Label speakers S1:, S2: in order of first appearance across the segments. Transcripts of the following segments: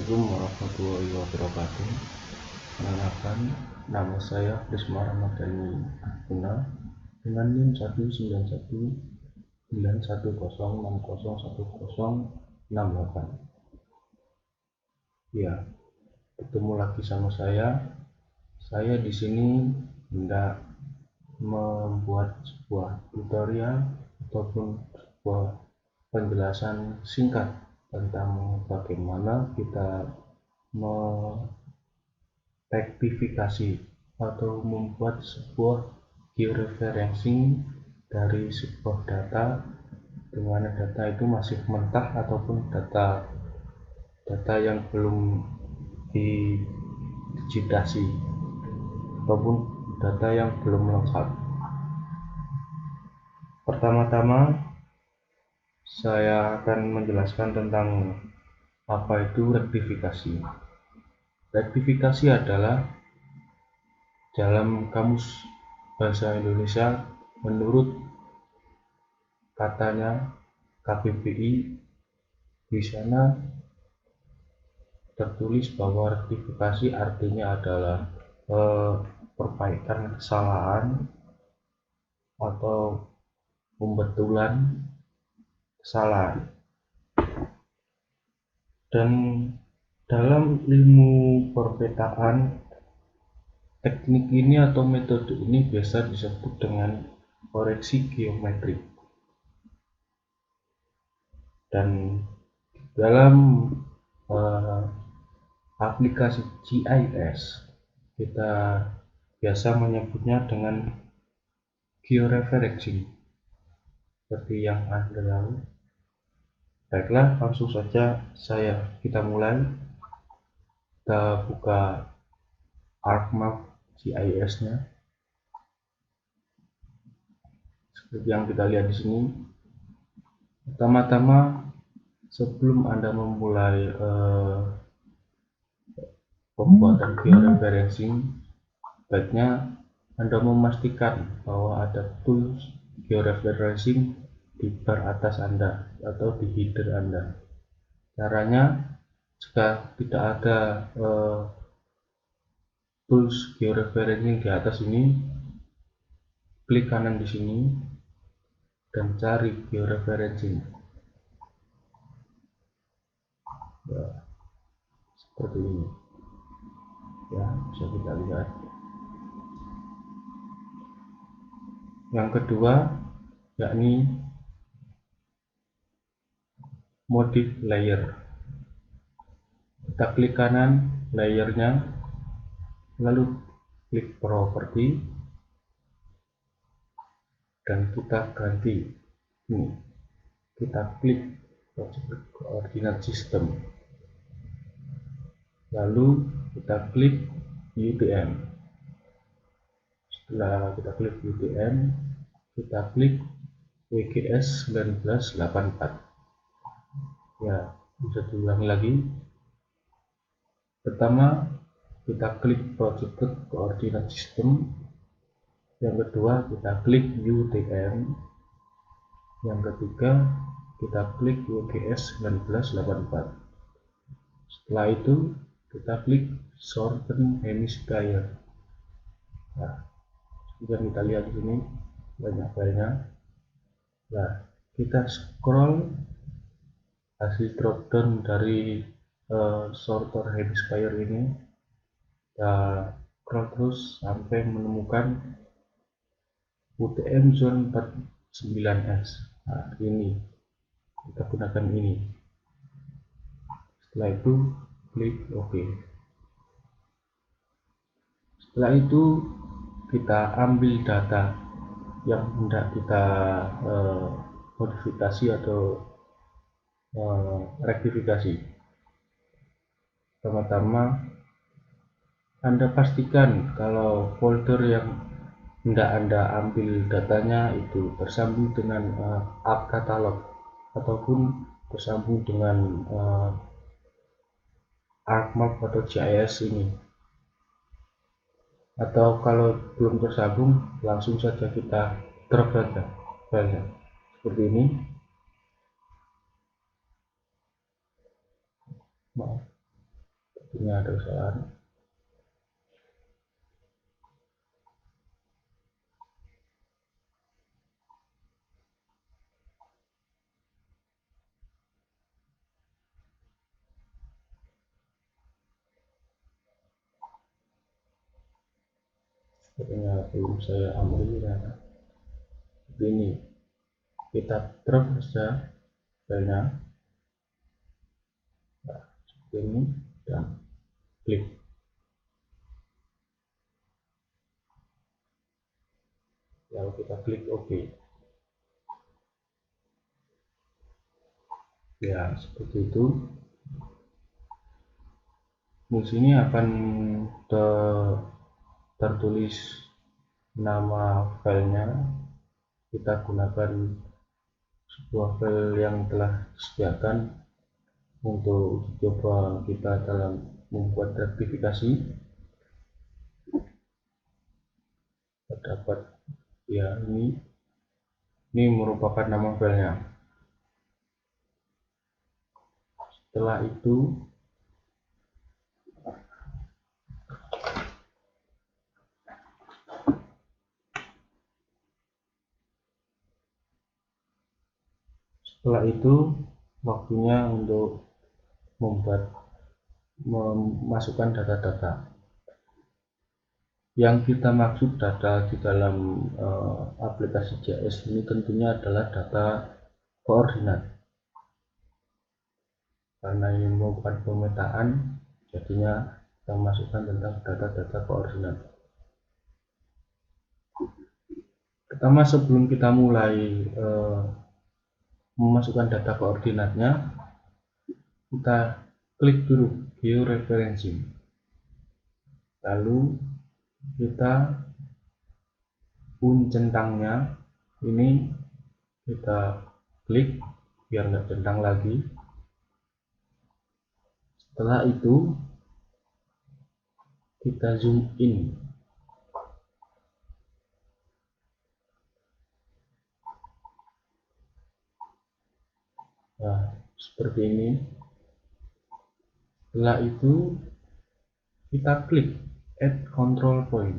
S1: Assalamualaikum warahmatullahi wabarakatuh. Perkenalkan, nama saya Prisma Ramadhani Arjuna dengan NIM 1919106010068. Ya, ketemu lagi sama saya. Saya di sini hendak membuat sebuah tutorial ataupun sebuah penjelasan singkat tentang bagaimana kita merektifikasi atau membuat sebuah georeferencing dari sebuah data, di mana data itu masih mentah ataupun data yang belum digitasi ataupun data yang belum lengkap. Pertama-tama saya akan menjelaskan tentang apa itu rektifikasi. Rektifikasi adalah dalam kamus bahasa Indonesia menurut katanya KBBI, di sana tertulis bahwa rektifikasi artinya adalah perbaikan kesalahan atau pembetulan kesalahan. Dan dalam ilmu perpetaan, teknik ini atau metode ini biasa disebut dengan koreksi geometrik. Dan dalam aplikasi GIS kita biasa menyebutnya dengan georeferencing seperti yang Anda tahu. Baiklah, langsung saja kita mulai. Kita buka ArcMap GIS-nya seperti yang kita lihat di sini. Pertama-tama, sebelum Anda memulai pembuatan georeferencing, baiknya Anda memastikan bahwa ada tools georeferencing di bar atas Anda atau di header Anda. Caranya, jika tidak ada tools georeferencing di atas ini, klik kanan di sini dan cari georeferencing. Ya, seperti ini. Ya, bisa kita lihat. Yang kedua, yakni modif layer. Kita klik kanan layernya, lalu klik properti dan kita ganti ini. Kita klik coordinate system, lalu kita klik UTM. Setelah kita klik UTM, kita klik WGS 1984. Ya, bisa diulangi lagi. Pertama, kita klik projected coordinate system. Yang kedua, kita klik UTM. Yang ketiga, kita klik WGS 1984. Setelah itu, kita klik Southern Hemisphere. Nah, yang kita lihat di sini banyak filenya. Nah, kita scroll hasil dropdown dari Southern Hemisphere ini, kita scroll terus sampai menemukan UTM Zone 49S. Nah, ini kita gunakan ini. Setelah itu klik OK. Setelah itu kita ambil data yang hendak kita modifikasi atau rektifikasi. Pertama-tama, Anda pastikan kalau folder yang hendak Anda ambil datanya itu bersambung dengan app katalog ataupun bersambung dengan ArcMap atau GIS ini. Atau kalau belum tersambung, langsung saja kita drop saja filenya seperti ini. Sepertinya ada kesalahan. Sepertinya belum saya ambil ya. Begini, kita drop saja filenya, nah, seperti ini, dan klik. Lalu kita klik OK. Ya, seperti itu. Di sini akan tertulis nama filenya. Kita gunakan sebuah file yang telah disediakan untuk uji coba kita dalam membuat sertifikasi. Terdapat ya, ini merupakan nama filenya. Setelah itu waktunya untuk memasukkan data-data. Yang kita maksud data di dalam aplikasi JS ini tentunya adalah data koordinat. Karena ini merupakan pemetaan, jadinya kita masukkan tentang data-data koordinat. Pertama, sebelum kita mulai memasukkan data koordinatnya, kita klik dulu georeferencing. Lalu kita centangnya ini kita klik biar nggak centang lagi. Setelah itu kita zoom in. Nah, seperti ini. Setelah itu kita klik add control point.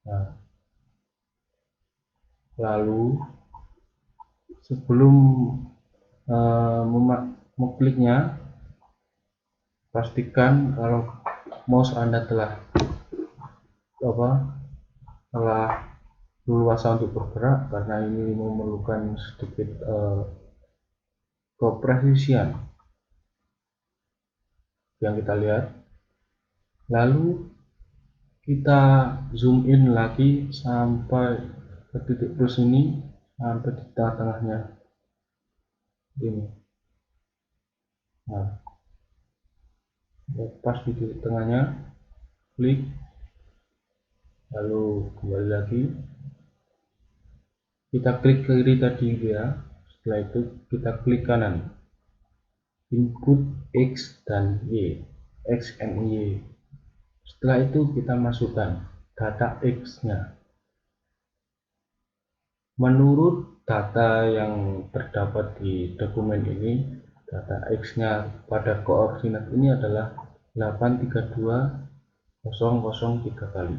S1: Nah, lalu sebelum mengkliknya, pastikan kalau mouse Anda telah leluasa untuk bergerak, karena ini memerlukan sedikit kepresisian yang kita lihat. Lalu kita zoom in lagi sampai ke titik plus ini, sampai di tengah-tengahnya ini. Nah, pas di titik tengahnya, klik, lalu kembali lagi, kita klik kiri tadi ya. Setelah itu kita klik kanan, input X dan Y, X and Y. Setelah itu kita masukkan data X nya. Menurut data yang terdapat di dokumen ini, data X nya pada koordinat ini adalah 832.003 kali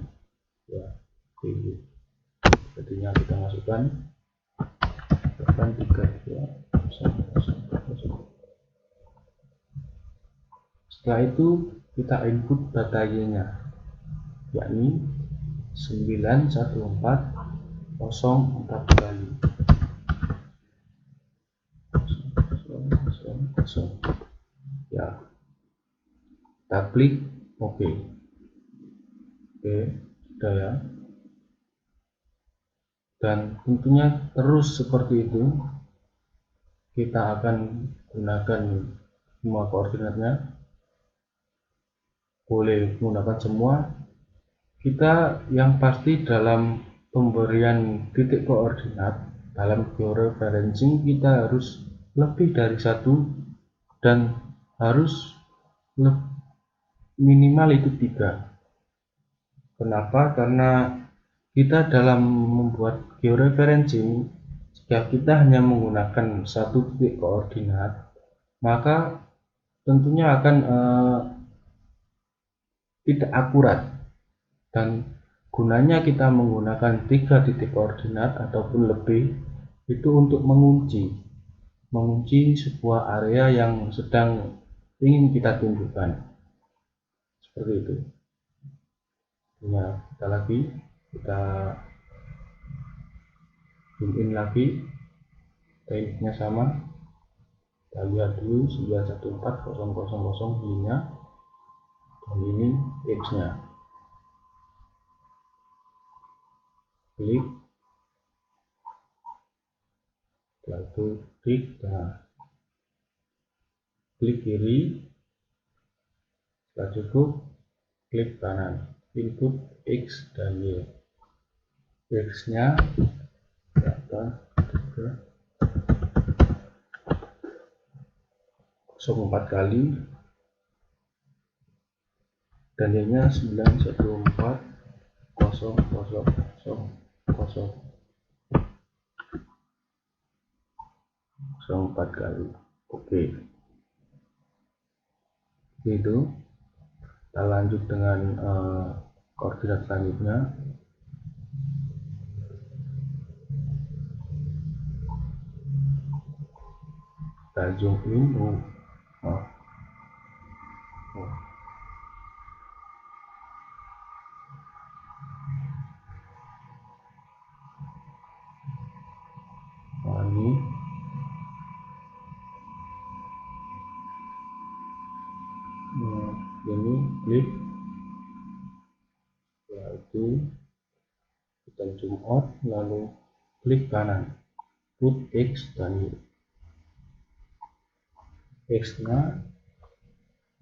S1: ya. Jadinya kita masukkan 832.003. Setelah itu kita input data Y-nya, yakni 91404 kali. Ya, kita klik OK. Oke, sudah ya. Dan tentunya terus seperti itu, kita akan gunakan semua koordinatnya. Boleh menggunakan semua. Kita yang pasti dalam pemberian titik koordinat dalam georeferencing kita harus lebih dari satu dan harus minimal itu 3. Kenapa? Karena kita dalam membuat georeferencing, jika kita hanya menggunakan satu titik koordinat, maka tentunya akan tidak akurat, dan gunanya kita menggunakan 3 titik koordinat ataupun lebih itu untuk mengunci sebuah area yang sedang ingin kita tunjukkan, seperti itu. Ya, kita zoom in lagi, tekniknya sama. Kita lihat dulu 914000 ininya, dan ini X nya. Klik, setelah itu klik, klik kiri, setelah cukup klik kanan, input X dan Y. X nya berapa? 04 kali, dan Y nya 914000 kali. Oke, itu kita lanjut dengan koordinat selanjutnya. Kita zoom in. Ini klik, setelah itu kita zoom out, lalu klik kanan, put X dan Y. X nya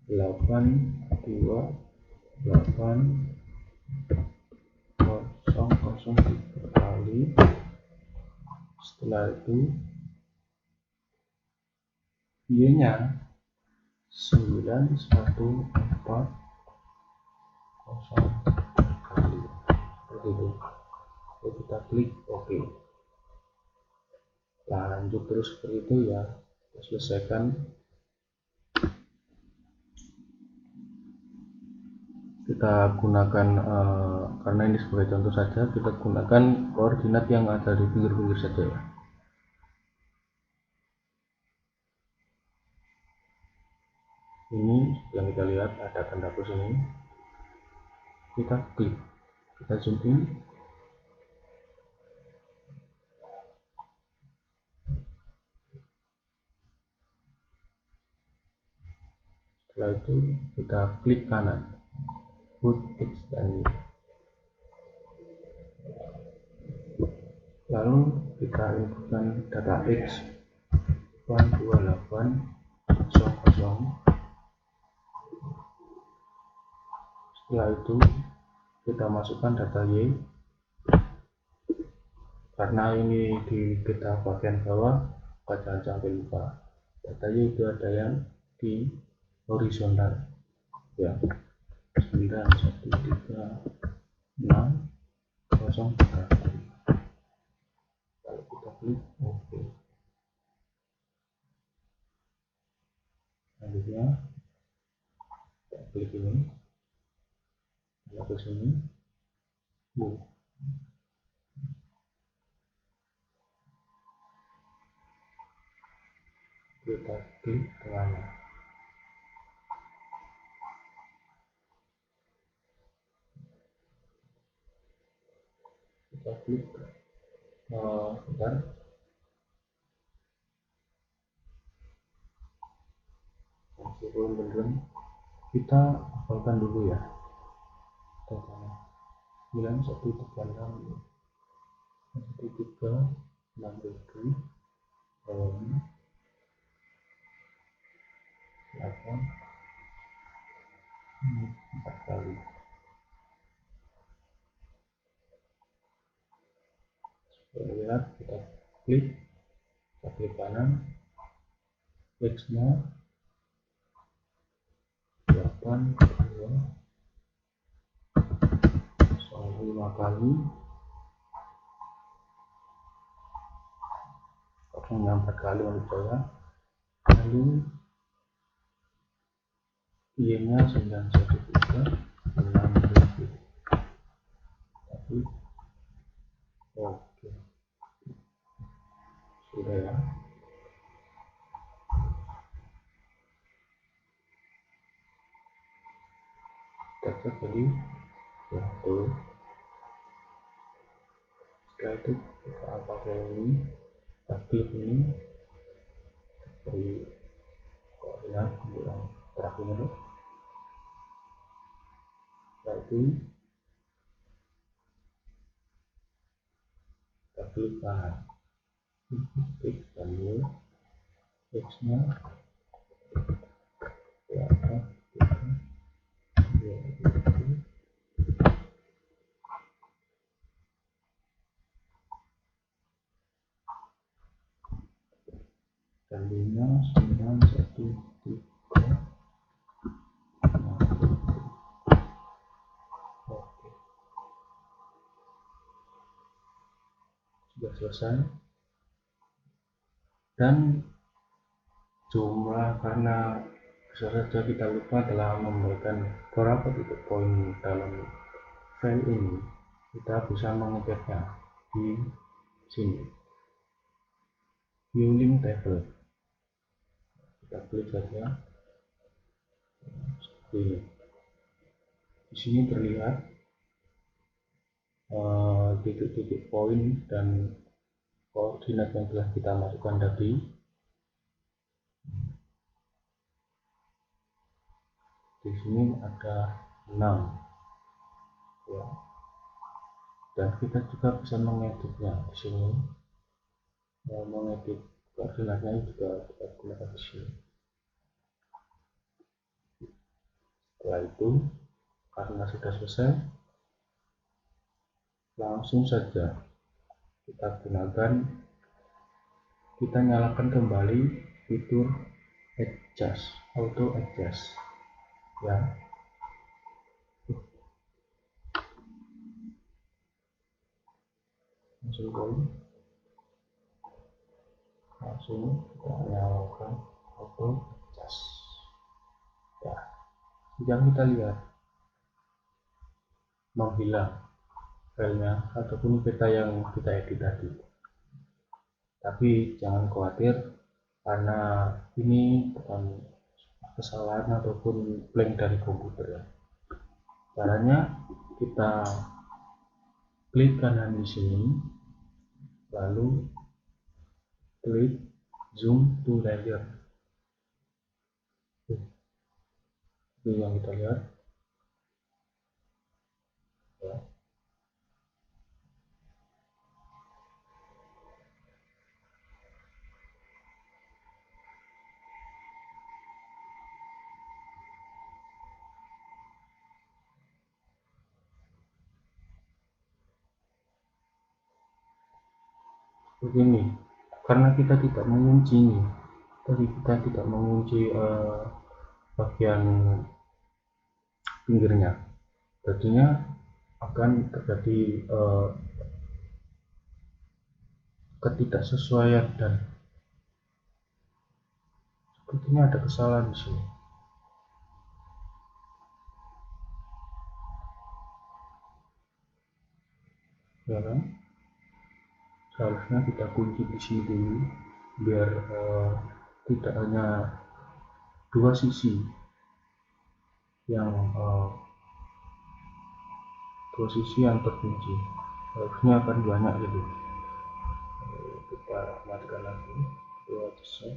S1: 82800 kali, setelah itu Y nya 9140 kali, seperti itu. Lalu kita klik OK. Lanjut terus seperti itu ya, kita selesaikan. Kita gunakan karena ini sebagai contoh saja, kita gunakan koordinat yang ada di pinggir-pinggir saja ya. Ini yang kita lihat ada tanda plus ini, kita klik, kita zoom in, setelah itu kita klik kanan, put X dan Y, lalu kita inputkan data X 12800. Setelah itu kita masukkan data Y, karena ini di kita bagian bawah, jangan sampai lupa data Y itu ada yang di horizontal ya, 913603. Kalau kita klik OK, selanjutnya kita klik ini, ke sini, kita klik tengahnya, kita klik bentar, sebelum kita hafalkan dulu ya totalnya 9136 1367 8 4 kali. Lihat, kita klik kanan, X nya 8205 kali, kosongnya 4 kali menurut saya. Lalu Y-nya 91367. Tapi oke, sudah ya. Kita cek tadi ya tuh. Setelah itu kita pakai ini, kita klik ini dari koordinat untuk yang terakhir. Setelah itu kita klik kanan, klik value X nya ya, value-nya 913. Oke, sudah selesai. Dan jumlah, karena bisa saja kita lupa telah memberikan beberapa titik poin dalam file ini, kita bisa mengeceknya di sini, view link table. Kita klik saja seperti ini. Di sini terlihat titik-titik poin dan koordinat yang telah kita masukkan tadi. Di sini ada 6 ya, dan kita juga bisa mengeditnya di sini. Mengedit koordinatnya juga kita gunakan di sini. Setelah itu, karena sudah selesai, langsung saja kita nyalakan kembali fitur auto adjust ya. Langsung kita nyalakan auto adjust ya. Yang kita lihat menghilang filenya ataupun peta yang kita edit tadi. Tapi jangan khawatir, karena ini bukan kesalahan ataupun blank dari komputer ya. Caranya kita klik kanan di sini, lalu klik zoom to layer. Itu yang kita lihat ya. Begini, karena kita tidak mengunci ini, tadi kita tidak mengunci bagian pinggirnya, jadinya akan terjadi ketidaksesuaian dan sepertinya ada kesalahan di sini ya kan. Seharusnya kita kunci di sini dulu biar tidak hanya dua sisi yang terkunci, harusnya akan banyak gitu. Kita matikan lagi dua sisi.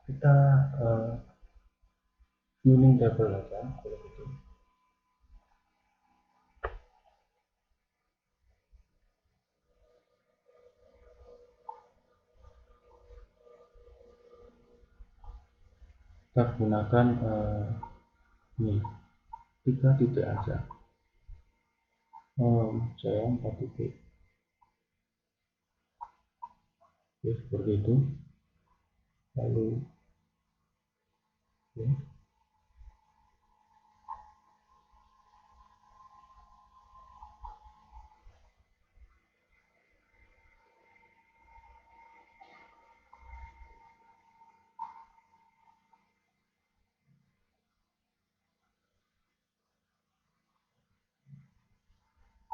S1: Kita viewing table aja kalau gitu. Kita gunakan ini 3 titik aja, saya 4 titik ya, seperti itu. Lalu ya,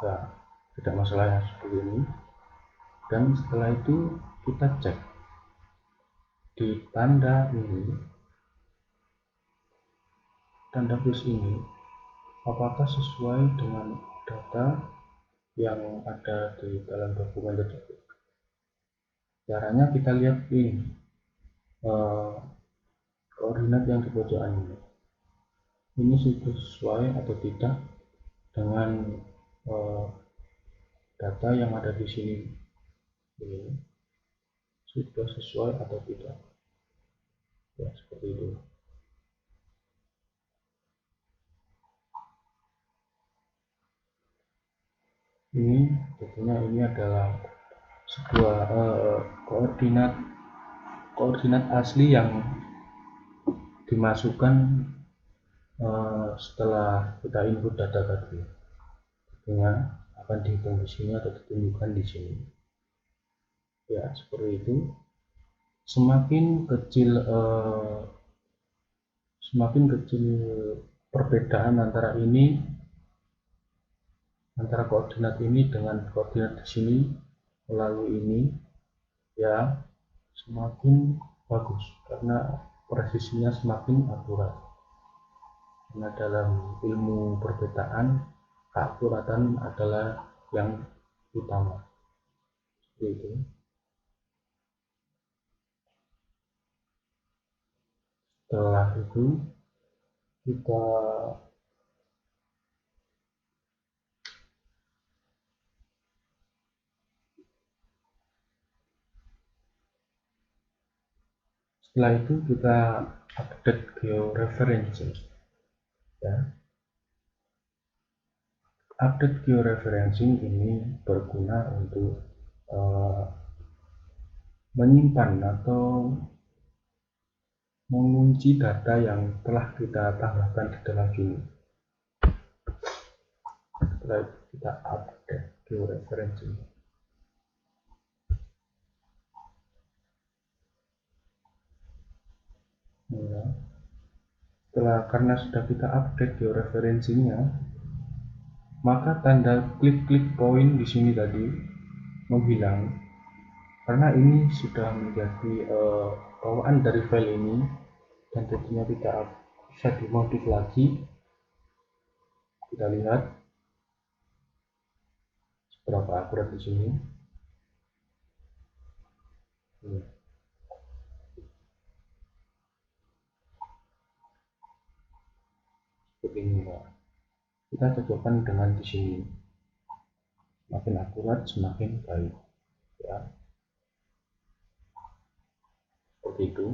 S1: Nah, tidak masalah yang seperti ini. Dan setelah itu kita cek di tanda ini, tanda plus ini, apakah sesuai dengan data yang ada di dalam dokumen tersebut. Caranya kita lihat ini, koordinat yang di pojokan ini sudah sesuai atau tidak dengan data yang ada di sini. Ini sudah sesuai atau tidak, ya seperti itu. Ini tentunya ini adalah sebuah koordinat asli yang dimasukkan setelah kita input data tadi. Tentunya akan dihitung di sini atau ditunjukkan di sini. Ya seperti itu. Semakin kecil perbedaan antara koordinat ini dengan koordinat di sini melalui ini, ya semakin bagus karena presisinya semakin akurat. Karena dalam ilmu perbedaan, keakuratan adalah yang utama. Seperti itu. Setelah itu kita update georeferencing, ya. Update georeferencing ini berguna untuk menyimpan atau mengunci data yang telah kita tambahkan di dalam sini. Setelah itu kita update georeferencing. Ya. Karena sudah kita update georeferencingnya, maka tanda klik point di sini tadi menghilang karena ini sudah menjadi bawaan dari file ini, dan tentunya tidak bisa dimodif lagi. Kita lihat seberapa akurat di sini. Seperti ini, ya. Kita cocokkan dengan di sini. Semakin akurat semakin baik, ya. Seperti itu.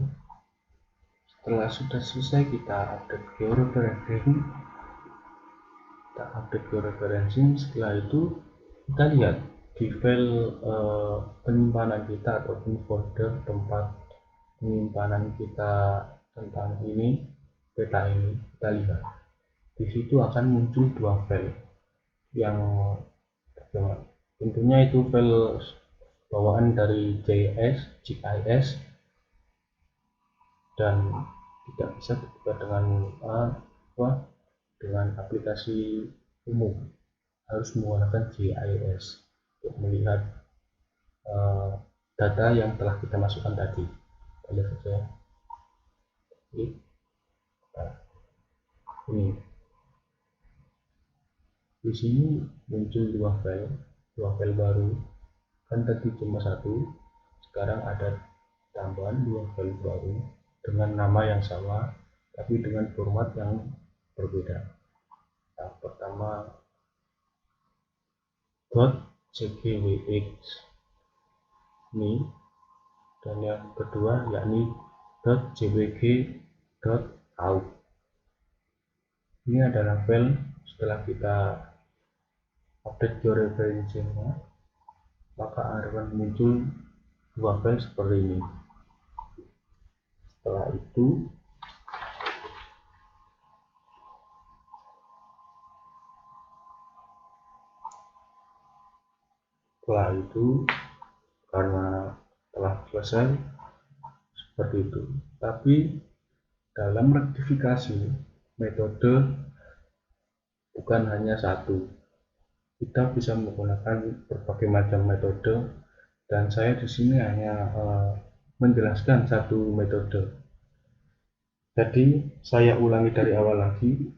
S1: Setelah sudah selesai kita update georeferencing, setelah itu kita lihat di file penyimpanan kita ataupun folder tempat penyimpanan kita tentang ini, peta ini. Kita lihat di situ akan muncul dua file yang tentunya itu file bawaan dari GIS dan tidak bisa dibuka dengan aplikasi umum, harus menggunakan GIS untuk melihat data yang telah kita masukkan tadi. Lihat saja. Ini di sini muncul dua file baru, kan tadi cuma satu, sekarang ada tambahan dua file baru dengan nama yang sama tapi dengan format yang berbeda. Yang pertama .cgwx ini, dan yang kedua yakni .jpg.out. Ini adalah file setelah kita update georeferencingnya, maka akan muncul dua file seperti ini. Setelah itu karena telah selesai seperti itu. Tapi dalam rektifikasi metode bukan hanya satu, kita bisa menggunakan berbagai macam metode, dan saya di sini hanya menjelaskan satu metode. Jadi saya ulangi dari awal lagi,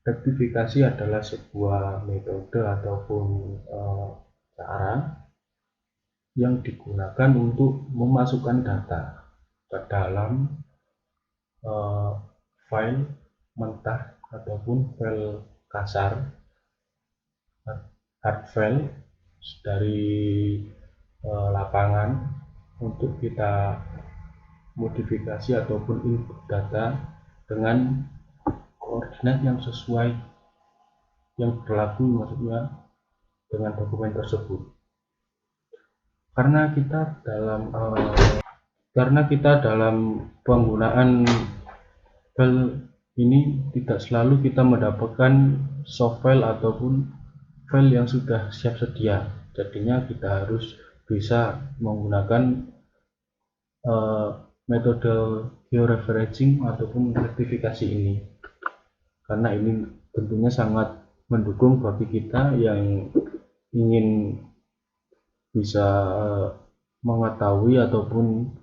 S1: rektifikasi adalah sebuah metode ataupun cara yang digunakan untuk memasukkan data ke dalam file mentah ataupun file kasar, hard file dari lapangan, untuk kita modifikasi ataupun input data dengan koordinat yang sesuai, yang berlaku maksudnya dengan dokumen tersebut. Karena kita dalam penggunaan file ini tidak selalu kita mendapatkan soft file ataupun file yang sudah siap sedia, jadinya kita harus bisa menggunakan metode georeferencing ataupun rektifikasi ini, karena ini tentunya sangat mendukung bagi kita yang ingin bisa mengetahui ataupun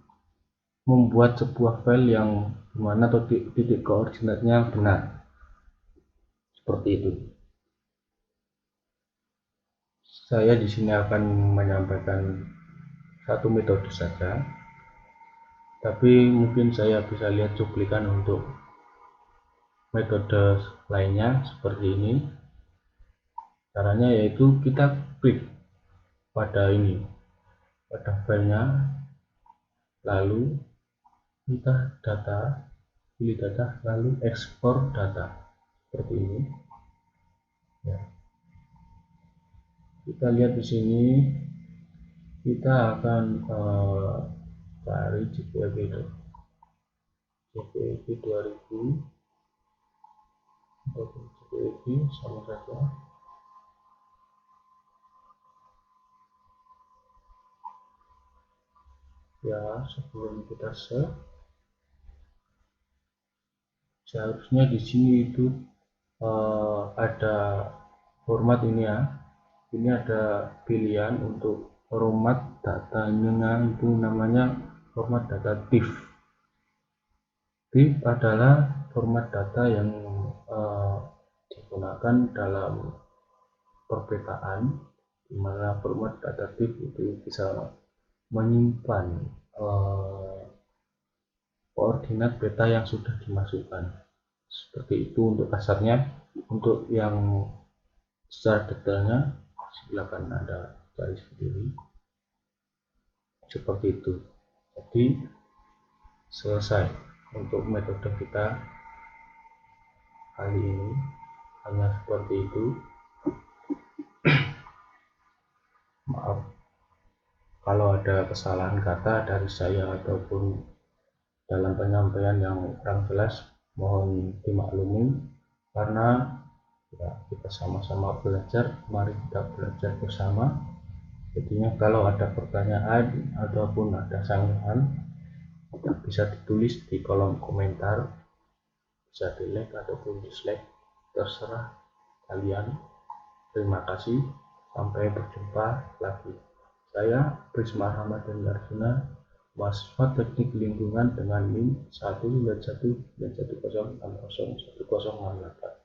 S1: membuat sebuah file yang dimana titik koordinatnya benar, seperti itu. Saya di sini akan menyampaikan satu metode saja, tapi mungkin saya bisa lihat cuplikan untuk metode lainnya seperti ini. Caranya yaitu kita klik pada filenya, lalu kita pilih data, lalu ekspor data seperti ini. Ya. Kita lihat di sini, kita akan cari JPEG 2000 atau JPEG sama saja. Ya, sebelum kita save, seharusnya di sini itu ada format ini ya. Ini ada pilihan untuk format datanya, itu namanya format data TIFF. TIFF adalah format data yang digunakan dalam perpetaan, di mana format data TIFF itu bisa menyimpan koordinat peta yang sudah dimasukkan. Seperti itu untuk kasarnya. Untuk yang secara detailnya silakan Anda cari sendiri. Seperti itu. Jadi selesai untuk metode kita kali ini, hanya seperti itu. Maaf kalau ada kesalahan kata dari saya ataupun dalam penyampaian yang kurang jelas, mohon dimaklumi, karena ya, kita sama-sama belajar, mari kita belajar bersama. Jadinya kalau ada pertanyaan ataupun ada sanggahan, bisa ditulis di kolom komentar, bisa di like ataupun dislike, terserah kalian. Terima kasih, sampai berjumpa lagi. Saya Prisma Ramadan Arjuna, mahasiswa teknik lingkungan dengan NIM 19110601068.